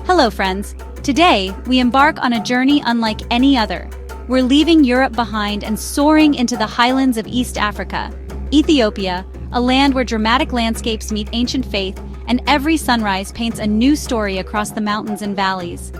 Hello friends! Today, we embark on a journey unlike any other. We're leaving Europe behind and soaring into the highlands of East Africa, Ethiopia, a land where dramatic landscapes meet ancient faith, and every sunrise paints a new story across the mountains and valleys.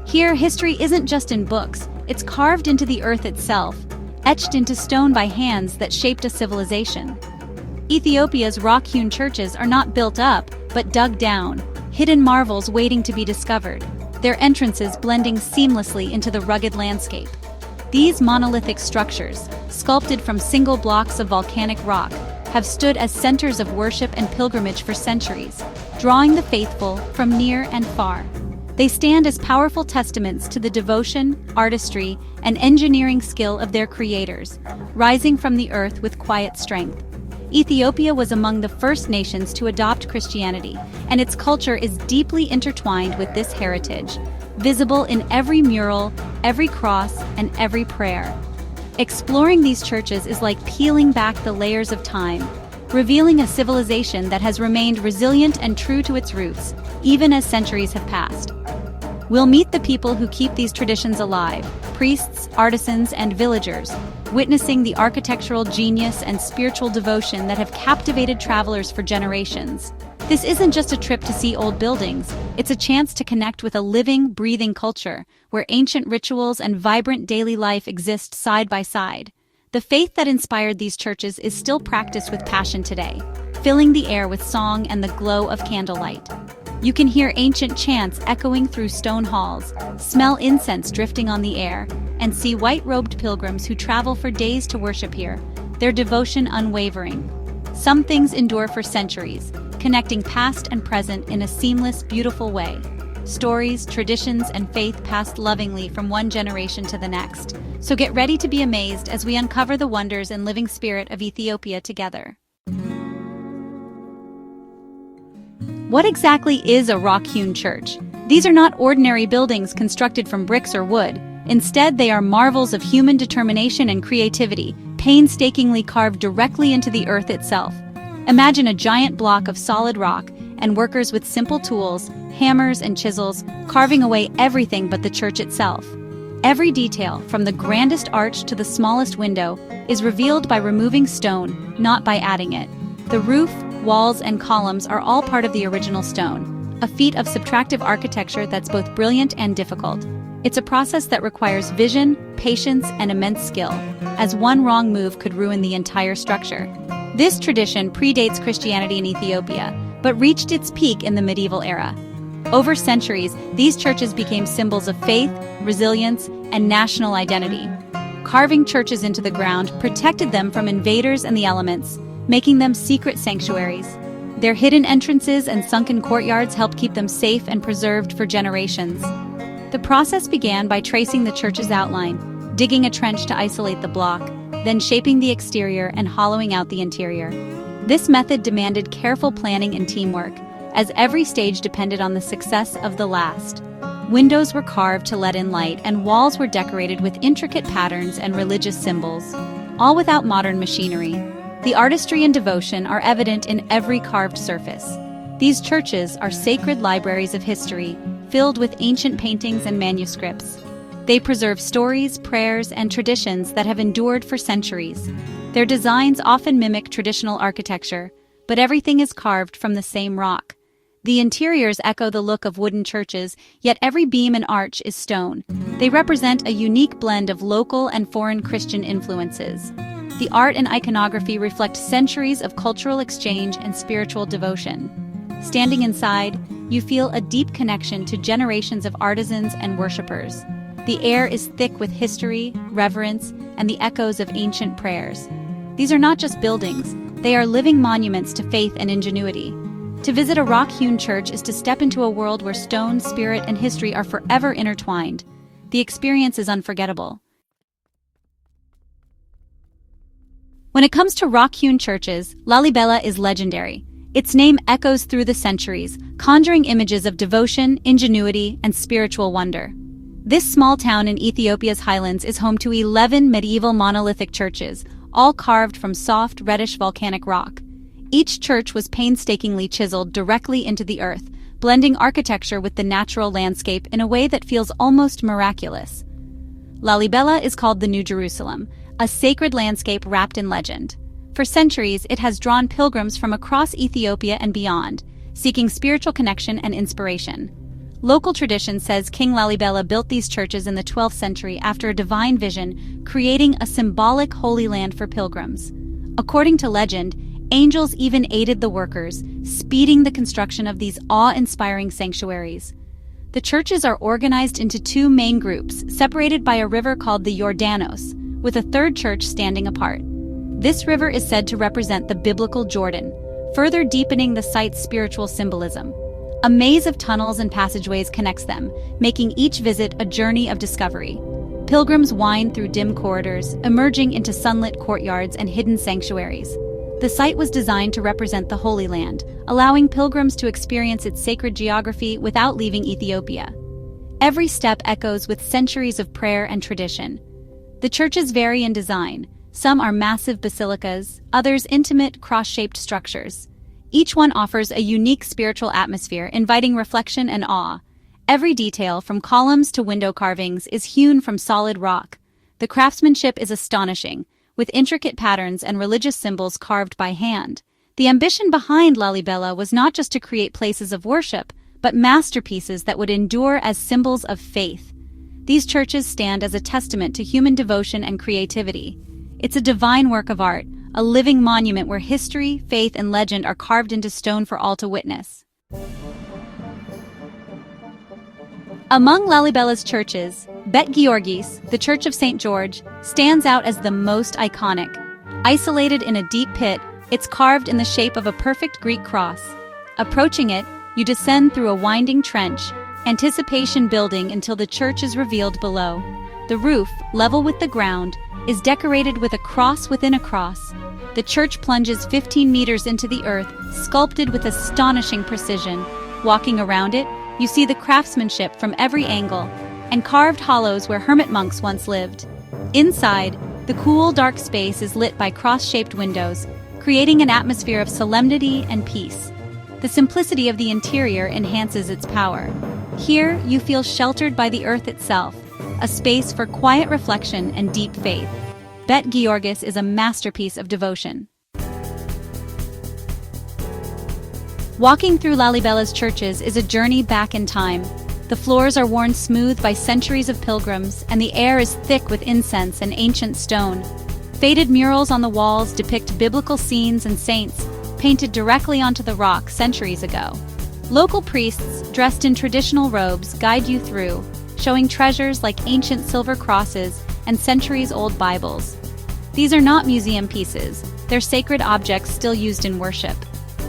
Here, history isn't just in books, it's carved into the earth itself, etched into stone by hands that shaped a civilization. Ethiopia's rock-hewn churches are not built up, but dug down, hidden marvels waiting to be discovered, their entrances blending seamlessly into the rugged landscape. These monolithic structures, sculpted from single blocks of volcanic rock, have stood as centers of worship and pilgrimage for centuries, drawing the faithful from near and far. They stand as powerful testaments to the devotion, artistry, and engineering skill of their creators, rising from the earth with quiet strength. Ethiopia was among the first nations to adopt Christianity, and its culture is deeply intertwined with this heritage, visible in every mural, every cross, and every prayer. Exploring these churches is like peeling back the layers of time, revealing a civilization that has remained resilient and true to its roots, even as centuries have passed. We'll meet the people who keep these traditions alive, priests, artisans, and villagers, witnessing the architectural genius and spiritual devotion that have captivated travelers for generations. This isn't just a trip to see old buildings, it's a chance to connect with a living, breathing culture, where ancient rituals and vibrant daily life exist side by side. The faith that inspired these churches is still practiced with passion today, filling the air with song and the glow of candlelight. You can hear ancient chants echoing through stone halls, smell incense drifting on the air, and see white-robed pilgrims who travel for days to worship here, their devotion unwavering. Some things endure for centuries, connecting past and present in a seamless, beautiful way. Stories, traditions, and faith passed lovingly from one generation to the next. So get ready to be amazed as we uncover the wonders and living spirit of Ethiopia together. What exactly is a rock-hewn church? These are not ordinary buildings constructed from bricks or wood. Instead, they are marvels of human determination and creativity, painstakingly carved directly into the earth itself. Imagine a giant block of solid rock, and workers with simple tools, hammers and chisels, carving away everything but the church itself. Every detail, from the grandest arch to the smallest window, is revealed by removing stone, not by adding it. The roof, walls, and columns are all part of the original stone, a feat of subtractive architecture that's both brilliant and difficult. It's a process that requires vision, patience, and immense skill, as one wrong move could ruin the entire structure. This tradition predates Christianity in Ethiopia, but reached its peak in the medieval era. Over centuries, these churches became symbols of faith, resilience, and national identity. Carving churches into the ground protected them from invaders and the elements, making them secret sanctuaries. Their hidden entrances and sunken courtyards helped keep them safe and preserved for generations. The process began by tracing the church's outline, digging a trench to isolate the block, then shaping the exterior and hollowing out the interior. This method demanded careful planning and teamwork, as every stage depended on the success of the last. Windows were carved to let in light, and walls were decorated with intricate patterns and religious symbols, all without modern machinery. The artistry and devotion are evident in every carved surface. These churches are sacred libraries of history, filled with ancient paintings and manuscripts. They preserve stories, prayers, and traditions that have endured for centuries. Their designs often mimic traditional architecture, but everything is carved from the same rock. The interiors echo the look of wooden churches, yet every beam and arch is stone. They represent a unique blend of local and foreign Christian influences. The art and iconography reflect centuries of cultural exchange and spiritual devotion. Standing inside, you feel a deep connection to generations of artisans and worshippers. The air is thick with history, reverence, and the echoes of ancient prayers. These are not just buildings, they are living monuments to faith and ingenuity. To visit a rock-hewn church is to step into a world where stone, spirit, and history are forever intertwined. The experience is unforgettable. When it comes to rock-hewn churches, Lalibela is legendary. Its name echoes through the centuries, conjuring images of devotion, ingenuity, and spiritual wonder. This small town in Ethiopia's highlands is home to 11 medieval monolithic churches, all carved from soft, reddish volcanic rock. Each church was painstakingly chiseled directly into the earth, blending architecture with the natural landscape in a way that feels almost miraculous. Lalibela is called the New Jerusalem, a sacred landscape wrapped in legend. For centuries, it has drawn pilgrims from across Ethiopia and beyond, seeking spiritual connection and inspiration. Local tradition says King Lalibela built these churches in the 12th century after a divine vision, creating a symbolic holy land for pilgrims. According to legend, angels even aided the workers, speeding the construction of these awe-inspiring sanctuaries. The churches are organized into two main groups, separated by a river called the Jordanos, with a third church standing apart. This river is said to represent the biblical Jordan, further deepening the site's spiritual symbolism. A maze of tunnels and passageways connects them, making each visit a journey of discovery. Pilgrims wind through dim corridors, emerging into sunlit courtyards and hidden sanctuaries. The site was designed to represent the Holy Land, allowing pilgrims to experience its sacred geography without leaving Ethiopia. Every step echoes with centuries of prayer and tradition. The churches vary in design. Some are massive basilicas, others intimate, cross-shaped structures. Each one offers a unique spiritual atmosphere, inviting reflection and awe. Every detail, from columns to window carvings, is hewn from solid rock. The craftsmanship is astonishing, with intricate patterns and religious symbols carved by hand. The ambition behind Lalibela was not just to create places of worship, but masterpieces that would endure as symbols of faith. These churches stand as a testament to human devotion and creativity. It's a divine work of art, a living monument where history, faith, and legend are carved into stone for all to witness. Among Lalibela's churches, Bet Georgis, the Church of St. George, stands out as the most iconic. Isolated in a deep pit, it's carved in the shape of a perfect Greek cross. Approaching it, you descend through a winding trench, anticipation building until the church is revealed below. The roof, level with the ground, is decorated with a cross within a cross. The church plunges 15 meters into the earth, sculpted with astonishing precision. Walking around it, you see the craftsmanship from every angle, and carved hollows where hermit monks once lived. Inside, the cool, dark space is lit by cross-shaped windows, creating an atmosphere of solemnity and peace. The simplicity of the interior enhances its power. Here, you feel sheltered by the earth itself, a space for quiet reflection and deep faith. Bet Georgis is a masterpiece of devotion. Walking through Lalibela's churches is a journey back in time. The floors are worn smooth by centuries of pilgrims, and the air is thick with incense and ancient stone. Faded murals on the walls depict biblical scenes and saints, painted directly onto the rock centuries ago. Local priests, dressed in traditional robes, guide you through, showing treasures like ancient silver crosses and centuries-old Bibles. These are not museum pieces, they're sacred objects still used in worship.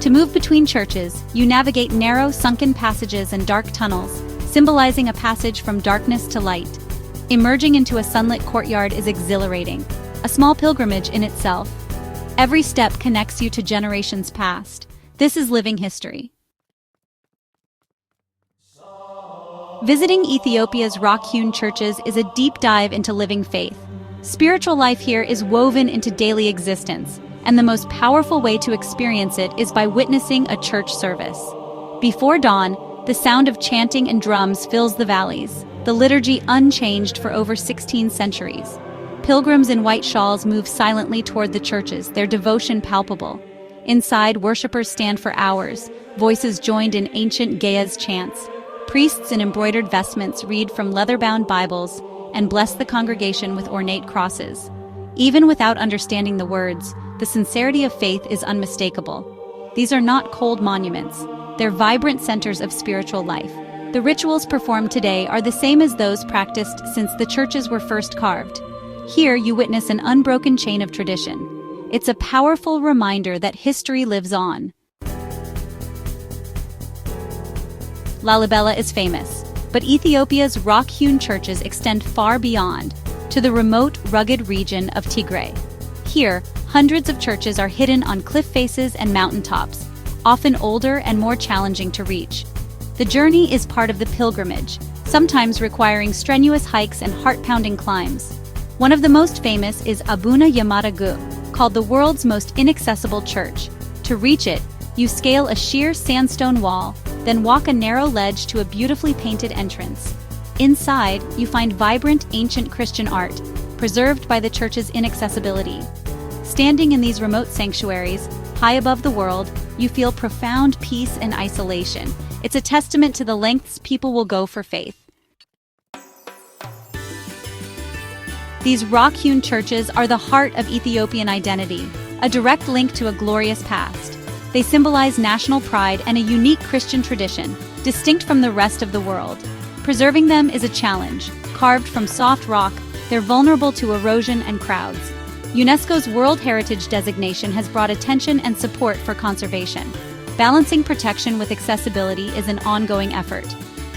To move between churches, you navigate narrow, sunken passages and dark tunnels, symbolizing a passage from darkness to light. Emerging into a sunlit courtyard is exhilarating, a small pilgrimage in itself. Every step connects you to generations past. This is living history. Visiting Ethiopia's rock-hewn churches is a deep dive into living faith. Spiritual life here is woven into daily existence, and the most powerful way to experience it is by witnessing a church service. Before dawn, the sound of chanting and drums fills the valleys, the liturgy unchanged for over 16 centuries. Pilgrims in white shawls move silently toward the churches, their devotion palpable. Inside, worshippers stand for hours, voices joined in ancient Ge'ez chants. Priests in embroidered vestments read from leather-bound Bibles and bless the congregation with ornate crosses. Even without understanding the words, the sincerity of faith is unmistakable. These are not cold monuments. They're vibrant centers of spiritual life. The rituals performed today are the same as those practiced since the churches were first carved. Here you witness an unbroken chain of tradition. It's a powerful reminder that history lives on. Lalibela is famous, but Ethiopia's rock-hewn churches extend far beyond, to the remote, rugged region of Tigray. Here, hundreds of churches are hidden on cliff faces and mountaintops, often older and more challenging to reach. The journey is part of the pilgrimage, sometimes requiring strenuous hikes and heart-pounding climbs. One of the most famous is Abuna Yamadagu, called the world's most inaccessible church. To reach it, you scale a sheer sandstone wall, Then walk a narrow ledge to a beautifully painted entrance. Inside, you find vibrant ancient Christian art, preserved by the church's inaccessibility. Standing in these remote sanctuaries, high above the world, you feel profound peace and isolation. It's a testament to the lengths people will go for faith. These rock-hewn churches are the heart of Ethiopian identity, a direct link to a glorious past. They symbolize national pride and a unique Christian tradition, distinct from the rest of the world. Preserving them is a challenge. Carved from soft rock, they're vulnerable to erosion and crowds. UNESCO's World Heritage designation has brought attention and support for conservation. Balancing protection with accessibility is an ongoing effort.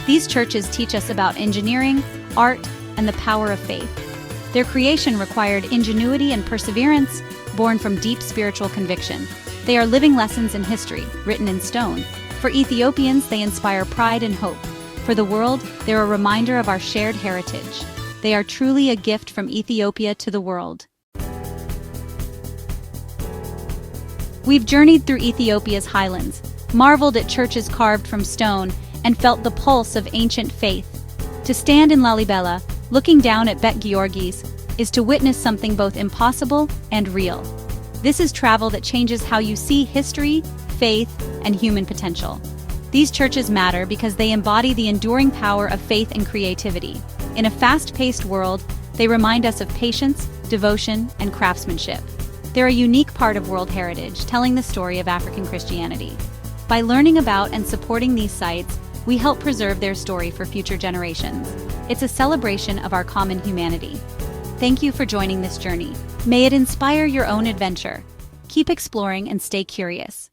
These churches teach us about engineering, art, and the power of faith. Their creation required ingenuity and perseverance, born from deep spiritual conviction. They are living lessons in history, written in stone. For Ethiopians, they inspire pride and hope. For the world, they're a reminder of our shared heritage. They are truly a gift from Ethiopia to the world. We've journeyed through Ethiopia's highlands, marveled at churches carved from stone, and felt the pulse of ancient faith. To stand in Lalibela, looking down at Bet Georgis, is to witness something both impossible and real. This is travel that changes how you see history, faith, and human potential. These churches matter because they embody the enduring power of faith and creativity. In a fast-paced world, they remind us of patience, devotion, and craftsmanship. They're a unique part of World Heritage, telling the story of African Christianity. By learning about and supporting these sites, we help preserve their story for future generations. It's a celebration of our common humanity. Thank you for joining this journey. May it inspire your own adventure. Keep exploring and stay curious.